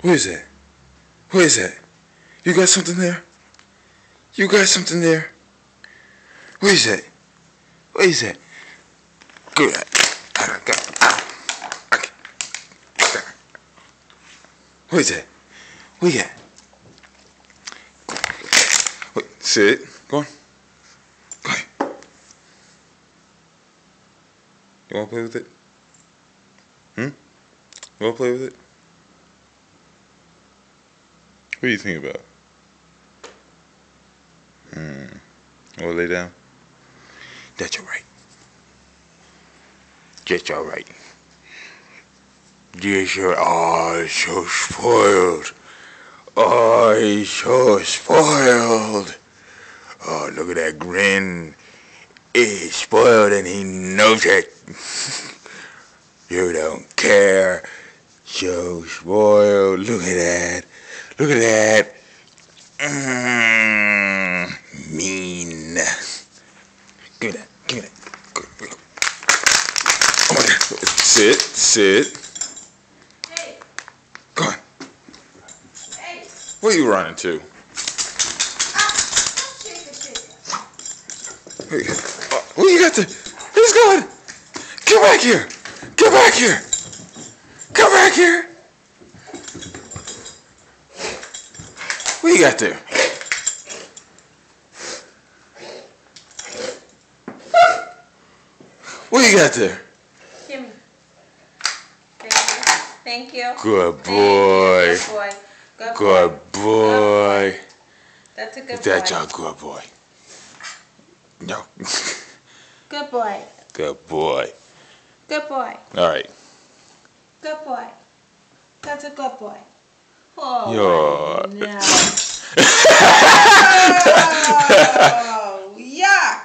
What is that? What is that? You got something there? You got something there? What is that? What is that? Good. What is that? What is that? Wait, sit. Go on. Go ahead. You want to play with it? You want to play with it? What do you think about? Want to lay down? That's all right. That's all right. Yes, oh, he's so spoiled. Oh, he's so spoiled. Oh, look at that grin. He's spoiled and he knows it. You don't care. So spoiled. Look at that. Look at that. Mean. Give me that. Give me that. Good. Oh my God. Sit. Hey. Go on. Hey. Where are you running to? What you got there? He's going. Get back here. Get back here. Come back here. What you got there? What you got there? Give me. Thank you. Good boy. Good boy. That's a good boy. That's a good boy. That's a good boy. No. Good boy. Good boy. Good boy. All right. Good boy. That's a good boy. Oh, no. Oh, yuck.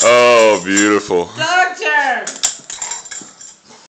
Oh, beautiful. Dog